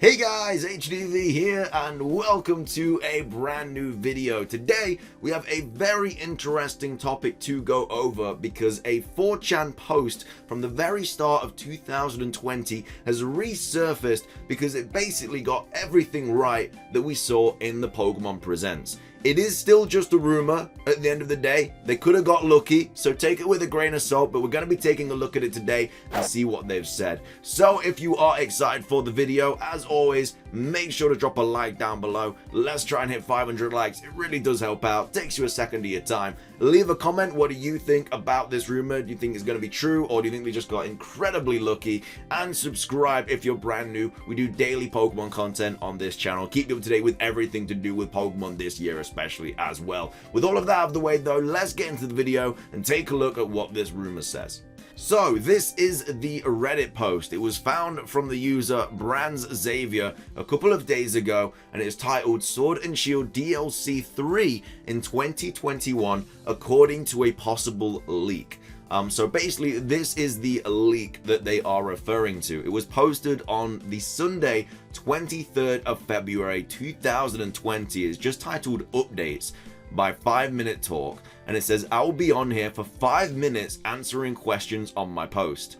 Hey guys, HDvee here and welcome to a brand new video. Today we have a very interesting topic to go over because a 4chan post from the very start of 2020 has resurfaced because it basically got everything right that we saw in the Pokemon Presents. It is still just a rumor at the end of the day. They could have got lucky, so take it with a grain of salt, but we're going to be taking a look at it today and see what they've said. So if you are excited for the video, as always, make sure to drop a like down below. Let's try and hit 500 likes. It really does help out. Takes you a second of your time. Leave a comment. What do you think about this rumor? Do you think it's going to be true, or do you think they just got incredibly lucky? And subscribe if you're brand new. We do daily Pokemon content on this channel. Keep you up to date with everything to do with Pokemon this year, especially as well. With all of that out of the way though, let's get into the video and take a look at what this rumor says. So this is the Reddit post. It was found from the user Brands Xavier a couple of days ago, and it is titled Sword and Shield DLC 3 in 2021 according to a possible leak. So basically this is the leak that they are referring to. It was posted on the Sunday 23rd of February 2020. It's just titled Updates by 5 Minute Talk, and it says, I will be on here for 5 minutes answering questions on my post.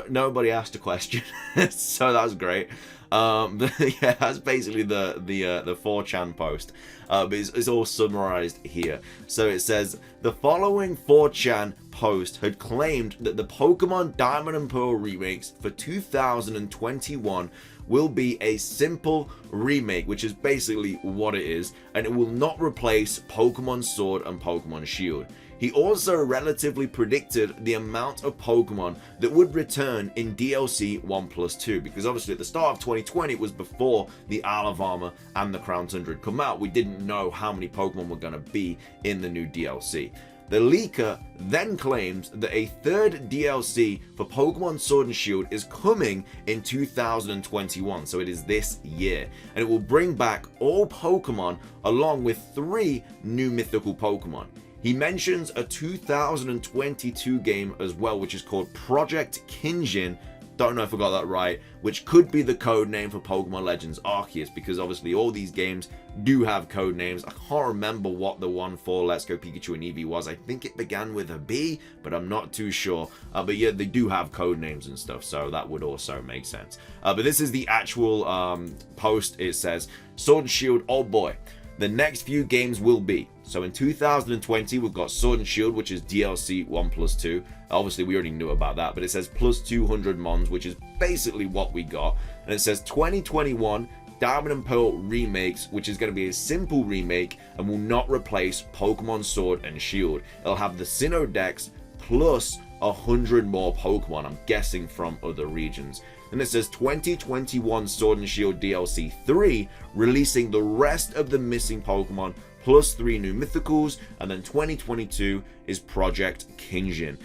Nobody asked a question, so that was great. Yeah, that's basically the 4chan post, but it's all summarized here. So it says, the following 4chan post had claimed that the Pokemon Diamond and Pearl remakes for 2021 will be a simple remake, which is basically what it is, and it will not replace Pokemon Sword and Pokemon Shield. He also relatively predicted the amount of Pokemon that would return in DLC 1+2, because obviously at the start of 2020 it was before the Isle of Armor and the Crown Tundra had come out. We didn't know how many Pokemon were going to be in the new DLC. The leaker then claims that a third DLC for Pokemon Sword and Shield is coming in 2021, so it is this year, and it will bring back all Pokemon along with 3 new mythical Pokemon. He mentions a 2022 game as well, which is called Project Kinjin. Don't know if I got that right, which could be the code name for Pokemon Legends Arceus, because obviously all these games do have code names. I can't remember what the one for Let's Go Pikachu and Eevee was. I think it began with a B, but I'm not too sure. But yeah, they do have code names and stuff, so that would also make sense. But this is the actual post. It says, Sword and Shield, oh boy. The next few games will be. So in 2020, we've got Sword and Shield, which is DLC 1+2. Obviously, we already knew about that, but it says plus 200 mons, which is basically what we got. And it says 2021 Diamond and Pearl remakes, which is going to be a simple remake and will not replace Pokemon Sword and Shield. It'll have the Sinnoh Dex plus 100 more Pokemon, I'm guessing from other regions. And it says 2021 Sword and Shield DLC 3, releasing the rest of the missing Pokemon plus 3 new mythicals, and then 2022 is Project Kinjin.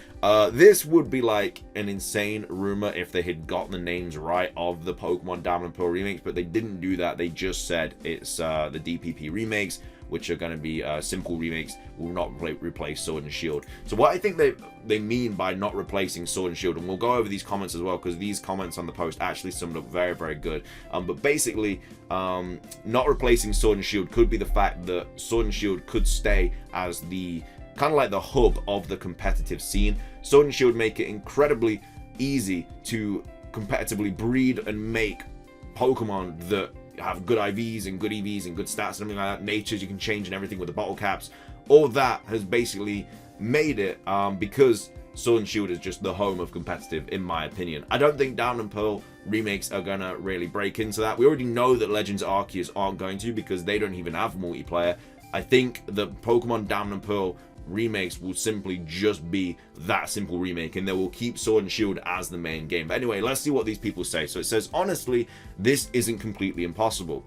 This would be like an insane rumor if they had got the names right of the Pokemon Diamond and Pearl remakes, but they didn't do that. They just said it's the DPP remakes, which are going to be simple remakes, will not replace Sword and Shield. So what I think they mean by not replacing Sword and Shield, and we'll go over these comments as well, because these comments on the post actually summed up very, very good. But basically, not replacing Sword and Shield could be the fact that Sword and Shield could stay as the kind of like the hub of the competitive scene. Sword and Shield make it incredibly easy to competitively breed and make Pokemon that have good IVs and good EVs and good stats and everything like that. Natures you can change and everything with the bottle caps. All that has basically made it because Sword and Shield is just the home of competitive, in my opinion. I don't think Diamond and Pearl remakes are gonna really break into that. We already know that Legends Arceus aren't going to, because they don't even have multiplayer. I think the Pokemon Diamond and Pearl remakes will simply just be that simple remake, and they will keep Sword and Shield as the main game. But anyway, let's see what these people say. So it says, honestly, this isn't completely impossible.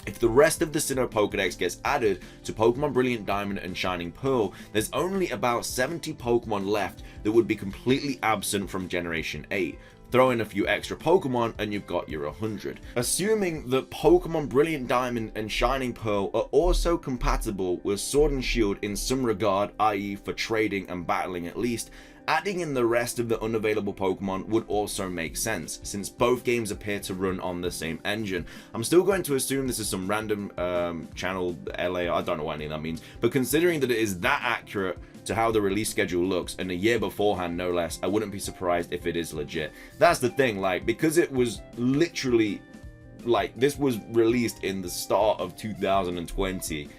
If the rest of the Sinnoh Pokedex gets added to Pokemon Brilliant Diamond and Shining Pearl, there's only about 70 Pokemon left that would be completely absent from Generation 8. Throw in a few extra Pokemon and you've got your 100. Assuming that Pokemon Brilliant Diamond and Shining Pearl are also compatible with Sword and Shield in some regard, i.e. for trading and battling at least, Adding in the rest of the unavailable Pokemon would also make sense, since both games appear to run on the same engine. I'm still going to assume this is some random channel LA, I don't know what any of that means, but considering that it is that accurate to how the release schedule looks, and a year beforehand no less, I wouldn't be surprised if it is legit. That's the thing, like, because it was literally, like, this was released in the start of 2020,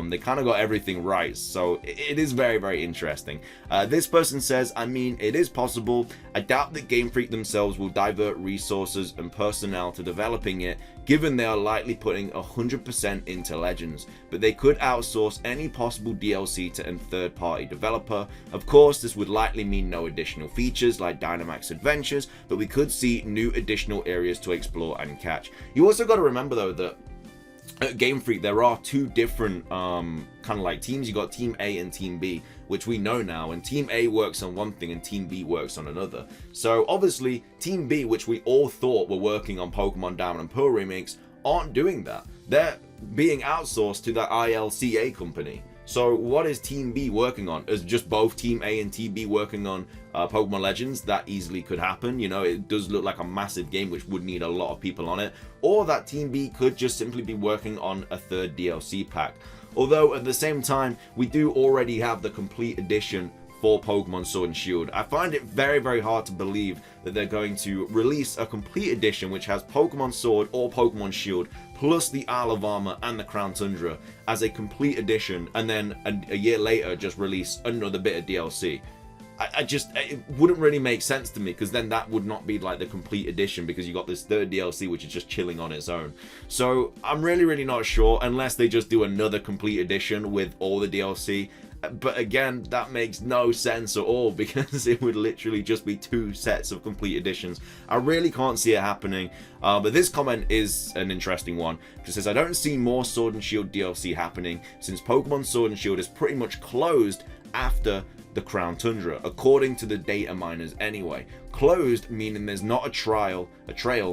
they kind of got everything right, so it is very, very interesting. This person says, I mean, it is possible. I doubt that Game Freak themselves will divert resources and personnel to developing it, given they are likely putting 100% into Legends, but they could outsource any possible DLC to a third-party developer. Of course, this would likely mean no additional features like Dynamax Adventures, but we could see new additional areas to explore and catch. You also got to remember though that at Game Freak there are two different kind of like teams. You got Team A and Team B, which we know now, and Team A works on one thing and Team B works on another. So obviously Team B, which we all thought were working on Pokemon Diamond and Pearl remakes, aren't doing that. They're being outsourced to that ILCA company. So what is Team B working on? Is just both Team A and Team B working on Pokemon Legends? That easily could happen. You know, it does look like a massive game which would need a lot of people on it. Or that Team B could just simply be working on a third DLC pack. Although at the same time, we do already have the complete edition for Pokemon Sword and Shield. I find it very, very hard to believe that they're going to release a complete edition which has Pokemon Sword or Pokemon Shield plus the Isle of Armor and the Crown Tundra as a complete edition, and then a year later just release another bit of DLC. It wouldn't really make sense to me, because then that would not be like the complete edition, because you got this third DLC which is just chilling on its own. So I'm really not sure, unless they just do another complete edition with all the DLC. But again, that makes no sense at all, because it would literally just be two sets of complete editions. I really can't see it happening. But this comment is an interesting one, because it says, I don't see more Sword and Shield DLC happening, since Pokemon Sword and Shield is pretty much closed after the Crown Tundra, according to the data miners anyway. Closed meaning there's not a trail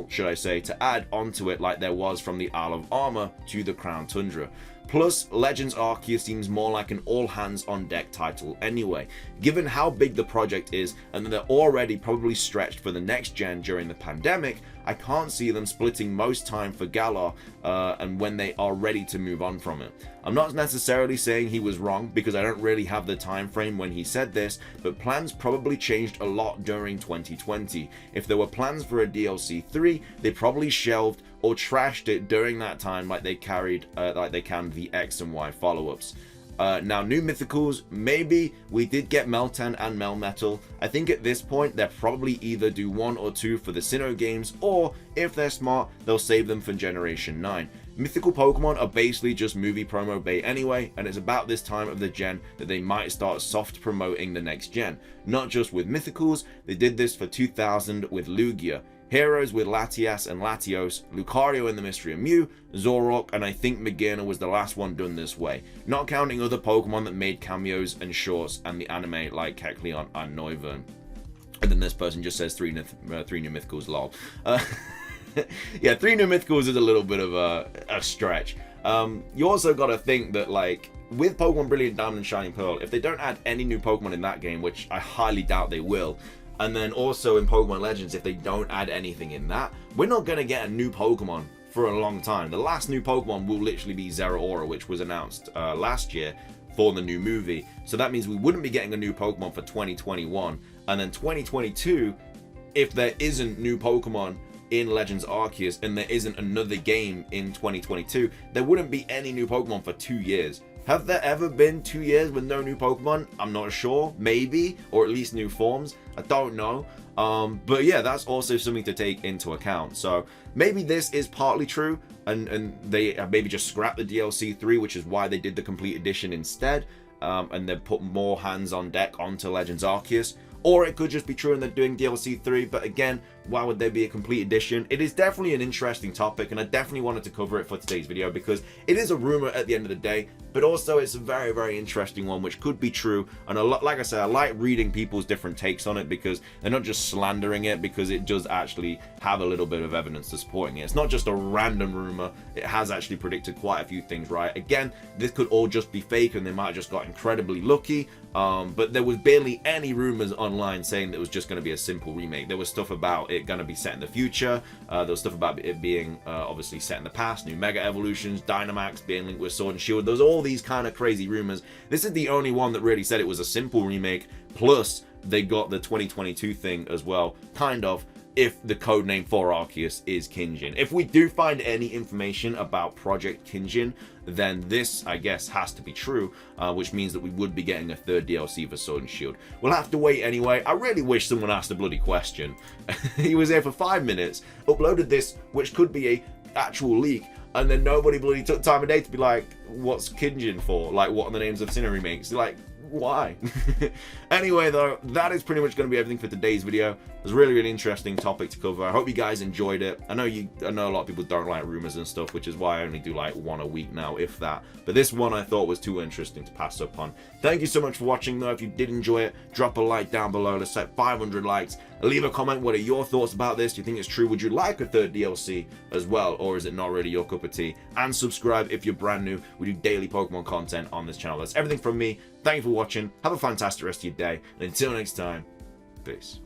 should I say, to add onto it like there was from the Isle of Armor to the Crown Tundra. Plus, Legends Arceus seems more like an all-hands-on-deck title anyway. Given how big the project is, and that they're already probably stretched for the next gen during the pandemic, I can't see them splitting most time for Galar and when they are ready to move on from it. I'm not necessarily saying he was wrong, because I don't really have the time frame when he said this, but plans probably changed a lot during 2020. If there were plans for a DLC 3, they probably shelved or trashed it during that time, like they can the X and Y follow-ups. Now, new mythicals, maybe. We did get Meltan and Melmetal. I think at this point they'll probably either do 1 or 2 for the Sinnoh games, or if they're smart, they'll save them for Generation 9. Mythical Pokemon are basically just movie promo bait anyway, and it's about this time of the gen that they might start soft promoting the next gen. Not just with mythicals, they did this for 2000 with Lugia, Heroes with Latias and Latios, Lucario in the Mystery of Mew, Zoroark, and I think Magearna was the last one done this way, not counting other Pokemon that made cameos and shorts and the anime like Kecleon and Noivern. And then this person just says 3 new mythicals, lol. Yeah, 3 new mythicals is a little bit of a stretch. You also got to think that, like, with Pokemon Brilliant Diamond and Shining Pearl, if they don't add any new Pokemon in that game, which I highly doubt they will, and then also in Pokemon Legends, if they don't add anything in that, we're not going to get a new Pokemon for a long time. The last new Pokemon will literally be Zeraora, which was announced last year for the new movie. So that means we wouldn't be getting a new Pokemon for 2021. And then 2022, if there isn't new Pokemon in Legends Arceus and there isn't another game in 2022, there wouldn't be any new Pokemon for 2 years. Have there ever been 2 years with no new Pokemon? I'm not sure. Maybe. Or at least new forms. I don't know. But yeah, that's also something to take into account. So maybe this is partly true, and they maybe just scrapped the DLC 3, which is why they did the complete edition instead, and they put more hands on deck onto Legends Arceus. Or it could just be true and they're doing DLC 3, but again, Why would there be a complete edition? It is definitely an interesting topic, and I definitely wanted to cover it for today's video because it is a rumor at the end of the day, but also it's a very, very interesting one which could be true. And a lot, like I said, I like reading people's different takes on it because they're not just slandering it, because it does actually have a little bit of evidence to supporting it. It's not just a random rumor. It has actually predicted quite a few things right. Again, this could all just be fake and they might have just got incredibly lucky. But there was barely any rumors online saying that it was just going to be a simple remake. There was stuff about it going to be set in the future. There was stuff about it being obviously set in the past, new Mega Evolutions, Dynamax being linked with Sword and Shield. There's all these kind of crazy rumors. This is the only one that really said it was a simple remake, plus they got the 2022 thing as well, kind of, if the codename for Arceus is Kinjin. If we do find any information about Project Kinjin, then this, I guess, has to be true, which means that we would be getting a third DLC for Sword and Shield. We'll have to wait anyway. I really wish someone asked a bloody question. He was there for 5 minutes, uploaded this, which could be a actual leak, and then nobody bloody took time of day to be like, what's Kinjin for? Like, what are the names of Sinnoh remakes? Like, why? Anyway, though, that is pretty much going to be everything for today's video. It was a really, really interesting topic to cover. I hope you guys enjoyed it. I know a lot of people don't like rumors and stuff, which is why I only do like one a week now, if that. But this one I thought was too interesting to pass up on. Thank you so much for watching, though. If you did enjoy it, drop a like down below. Let's set 500 likes. Leave a comment. What are your thoughts about this? Do you think it's true? Would you like a third DLC as well, or is it not really your cup of tea? And subscribe if you're brand new. We do daily Pokemon content on this channel. That's everything from me. Thank you for watching. Have a fantastic rest of your day. And until next time, peace.